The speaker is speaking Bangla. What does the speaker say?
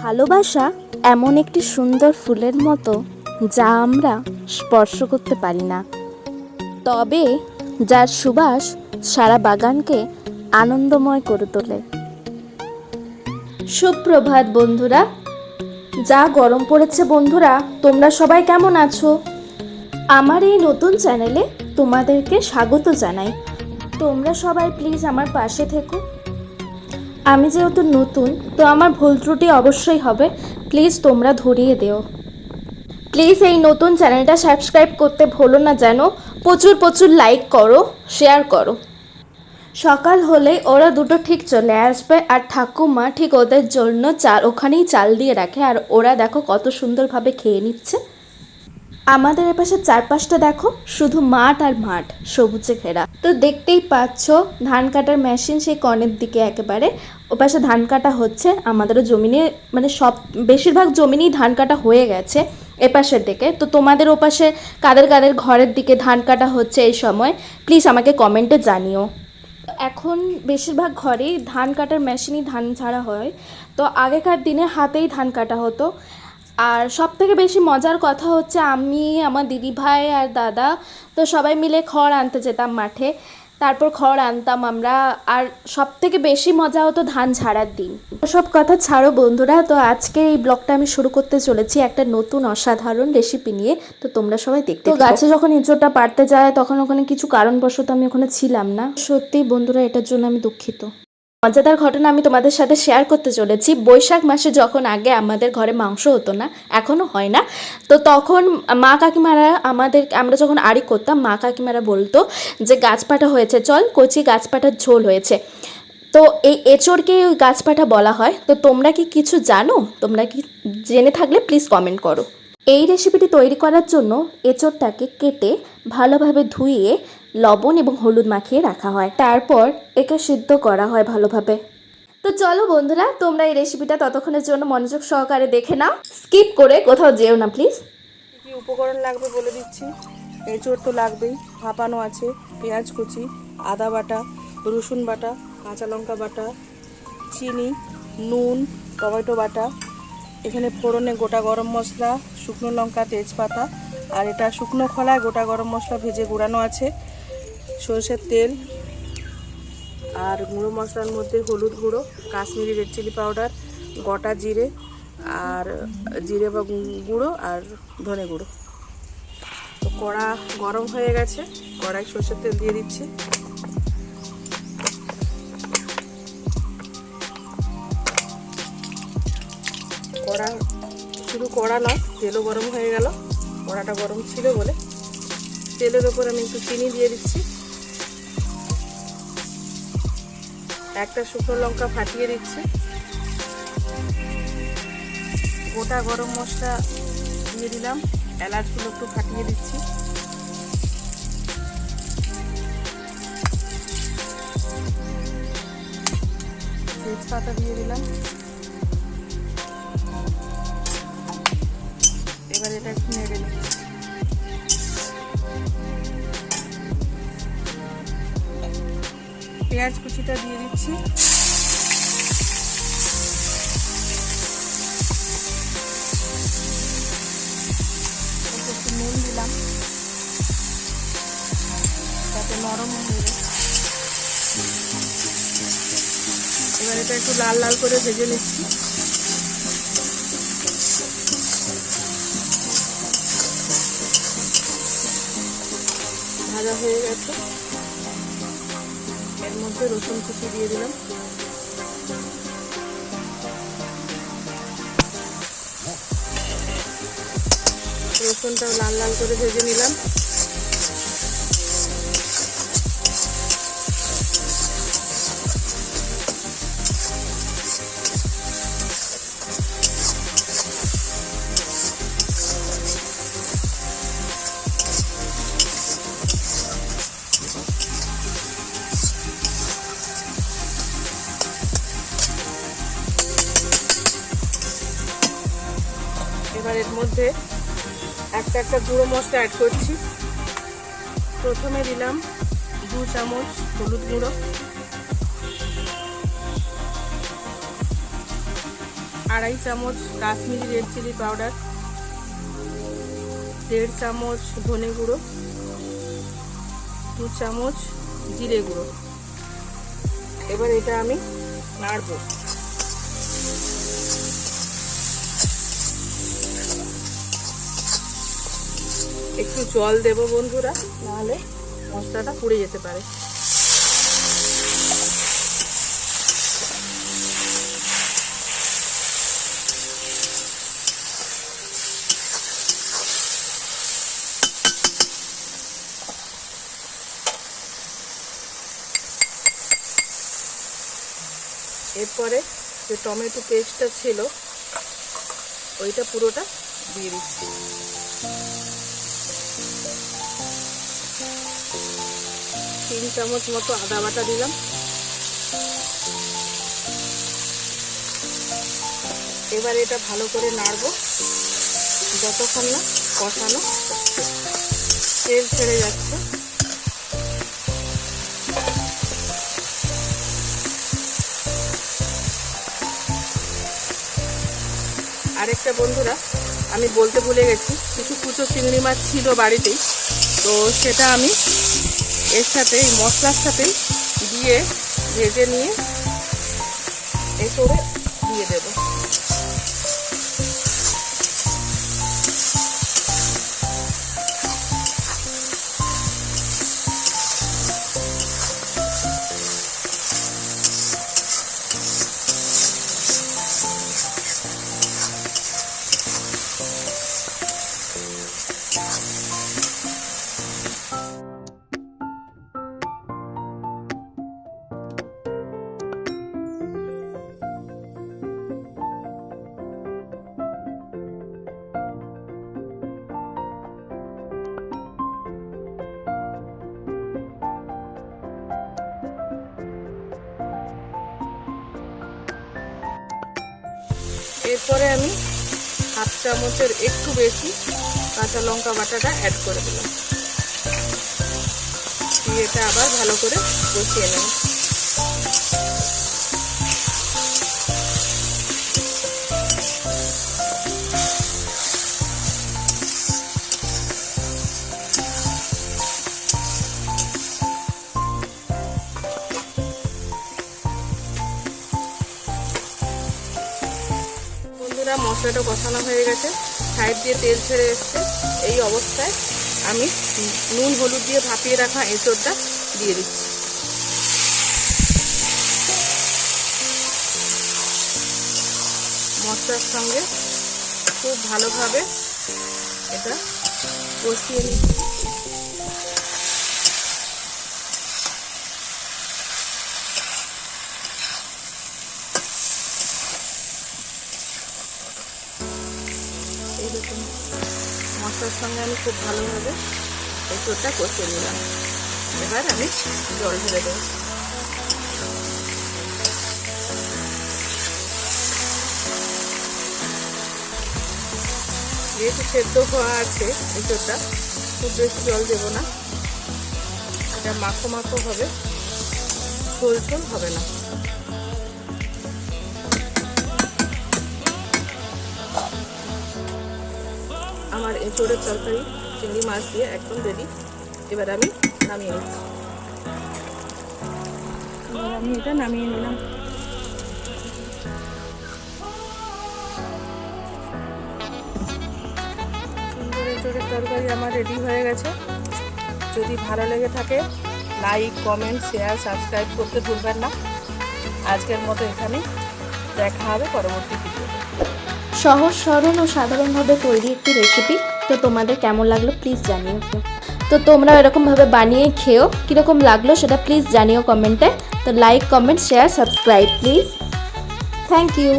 ভালোবাসা এমন একটি সুন্দর ফুলের মতো যা আমরা স্পর্শ করতে পারি না, তবে যার সুবাস সারা বাগানকে আনন্দময় করে তোলে। সুপ্রভাত বন্ধুরা, যা গরম পড়েছে বন্ধুরা, তোমরা সবাই কেমন আছো? আমার এই নতুন চ্যানেলে তোমাদেরকে স্বাগত জানাই। তোমরা সবাই প্লিজ আমার পাশে থেকো। আমি যেহেতু নতুন, তো আমার ভুল ত্রুটি অবশ্যই হবে, প্লিজ তোমরা ধরিয়ে দিও। প্লিজ এই নতুন চ্যানেলটা সাবস্ক্রাইব করতে ভুলো না যেন। প্রচুর প্রচুর লাইক করো, শেয়ার করো। সকাল হলে ওরা দুটো ঠিক চলে আসবে, আর ঠাকুমা ঠিক ওদের জন্য ওখানেই চাল দিয়ে রাখে, আর ওরা দেখো কত সুন্দরভাবে খেয়ে নিচ্ছে। আমাদের এপাশে চারপাশটা দেখো, শুধু মাঠ আর মাঠ, সবুজে ঘেরা। তো দেখতেই পাচ্ছ ধান কাটার মেশিন সেই কর্নের দিকে একেবারে ওপাশে ধান কাটা হচ্ছে। আমাদেরও জমিনে মানে সব বেশিরভাগ জমিনেই ধান কাটা হয়ে গেছে এপাশের দিকে। তো তোমাদের ওপাশে কাদের কাদের ঘরের দিকে ধান কাটা হচ্ছে এই সময়, প্লিজ আমাকে কমেন্টে জানিও। এখন বেশিরভাগ ঘরেই ধান কাটার মেশিনই ধান ঝাড়া হয়। তো আগেকার দিনে হাতেই ধান কাটা হতো। আর সব থেকে বেশি মজার কথা হচ্ছে, আমি, আমার দিদি ভাই আর দাদা তো সবাই মিলে খড় আনতে যেতাম মাঠে। তারপর খড় আনতাম আমরা। আর সব থেকে বেশি মজা হতো ধান ঝাড়ার দিন। সব কথা ছাড়ো বন্ধুরা, তো আজকে এই ব্লগটা আমি শুরু করতে চলেছি একটা নতুন অসাধারণ রেসিপি নিয়ে। তো তোমরা সবাই দেখতে। তো গাছে যখন এঁচোড়টা পাড়তে যায় তখন ওখানে কিছু কারণবশত আমি ওখানে ছিলাম না। সত্যি বন্ধুরা, এটার জন্য আমি দুঃখিত। মজাদার ঘটনা আমি তোমাদের সাথে শেয়ার করতে চলেছি। বৈশাখ মাসে যখন আগে আমাদের ঘরে মাংস হতো না, এখনও হয় না, তো তখন মা কাকিমারা আমরা যখন আড়ি করতাম, মা কাকিমারা বলতো যে গাছপাটা হয়েছে, চল কচি গাছপাটার ঝোল হয়েছে। তো এই এঁচোড়কে ওই গাছপাটা বলা হয়। তো তোমরা কি কিছু জানো? তোমরা কি জেনে থাকলে প্লিজ কমেন্ট করো। এই রেসিপিটি তৈরি করার জন্য এঁচোড়টাকে কেটে ভালোভাবে ধুয়ে লবণ এবং হলুদ মাখিয়ে রাখা হয়, তারপর একে সিদ্ধ করা হয় ভালোভাবে। তো চলো বন্ধুরা, তোমরা এই রেসিপিটা ততক্ষণের জন্য মনোযোগ সহকারে দেখে নাও, স্কিপ করে কোথাও যেও না প্লিজ। কী উপকরণ লাগবে বলে দিচ্ছি। এঁচোড় তো লাগবেই, ভাপানো আছে, পেঁয়াজ কুচি, আদা বাটা, রসুন বাটা, কাঁচা লঙ্কা বাটা, চিনি, নুন, টমেটো বাটা, এখানে ফোড়নে গোটা গরম মশলা, শুকনো লঙ্কা, তেজপাতা, আর এটা শুকনো খোলায় গোটা গরম মশলা ভেজে গুঁড়ানো আছে, সরষের তেল, আর গুঁড়ো মশলার মধ্যে হলুদ গুঁড়ো, কাশ্মীরি রেড চিলি পাউডার, গোটা জিরে, আর জিরে বা গুঁড়ো, আর ধনে গুঁড়ো। তো কড়া গরম হয়ে গেছে, কড়াই সরষের তেল দিয়ে দিচ্ছি। কড়া শুধু কড়া নয়, তেলও গরম হয়ে গেল। কড়াটা গরম ছিল বলে তেলের ওপর আমি একটু চিনি দিয়ে দিচ্ছি, একটা শুকনো লঙ্কা ফাটিয়ে দিচ্ছি, গোটা গরম মশলা দিয়ে দিলাম, এলাচগুলো একটু ফাটিয়ে দিচ্ছি, তেজপাতা দিয়ে দিলাম। এবার এটা একটু নেড়ে নিচ্ছি। পেঁয়াজ কুচিটা দিয়ে দিচ্ছি, একটু নুন দিলাম যাতে নরম হয়ে যায়। এবার এটা একটু লাল লাল করে ভেজে নিচ্ছি। ভাজা হয়ে গেছে, এর মধ্যে রসুন কুচি দিয়ে দিলাম, রসুনটাও লাল লাল করে ভেজে নিলাম। এবার এর মধ্যে একটা একটা গুঁড়ো মশলা অ্যাড করছি। প্রথমে দিলাম 2 চামচ হলুদ গুঁড়ো, আড়াই চামচ কাশ্মীরি রেড চিলি পাউডার, 1.5 চামচ ধনে গুঁড়ো, 2 চামচ জিরে গুঁড়ো। এবার এটা আমি নাড়বো। একটু জল দেব বন্ধুরা, নাহলে মশলাটা পুড়ে যেতে পারে। এরপরে যে টমেটো পেস্টটা ছিল ওইটা পুরোটা দিয়ে দিচ্ছি। তিন চামচ মতো আদা বাটা দিলাম। এবার এটা ভালো করে নাড়বো যতক্ষণ না কষানো তেল ছেড়ে যাচ্ছে। আরেকটা বন্ধুরা আমি বলতে ভুলে গেছি, কিছু কুচো চিংড়ি মাছ ছিল বাড়িতেই, তো সেটা আমি এর সাথে এই মশলার সাথে দিয়ে ভেজে নিয়ে এসরে দিয়ে দেব। এরপরে আমি 1/2 চামচের একটু বেশি কাঁচা লঙ্কা বাটাটা অ্যাড করে দিলাম। দিয়ে এটা আবার ভালো করে কষিয়ে নেব। মশলাটা কষানো হয়ে গেছে, সাইড দিয়ে তেল ছেড়ে এসছে। এই অবস্থায় আমি নুন হলুদ দিয়ে ভাপিয়ে রাখা এঁচোড়টা দিয়ে দিচ্ছি। মশলার সঙ্গে খুব ভালোভাবে এটা কষিয়ে নিচ্ছি। এইরকম মশলার সঙ্গে আমি খুব ভালোভাবে এঁচোড়টা কষিয়ে নিলাম। এবার আমি জল ঢেলে দেব। যেহেতু সেদ্ধ হওয়া আছে এঁচোড়টা, খুব বেশি জল দেব না, এটা মাখো মাখো হবে, ঝোল ঝোল হবে না। আমার এঁচোড়ের তরকারি চিংড়ি মাছ দিয়ে একদম রেডি। এবার আমি নামিয়ে নিচ্ছি। আমি এটা নামিয়ে নিলাম। সুন্দর এঁচোড়ের তরকারি আমার রেডি হয়ে গেছে। যদি ভালো লেগে থাকে লাইক, কমেন্ট, শেয়ার, সাবস্ক্রাইব করতে ভুলবেন না। আজকের মতো এখানেই, দেখা হবে পরবর্তী ভিডিওতে। সহজ সরল ও সাধারণভাবে তৈরি একটি রেসিপি। তো তোমাদের কেমন লাগলো প্লিজ জানিও। তো তোমরা এরকমভাবে বানিয়ে খেও, কীরকম লাগলো সেটা প্লিজ জানিও কমেন্টে। তো like, comment, share, subscribe please. Thank you.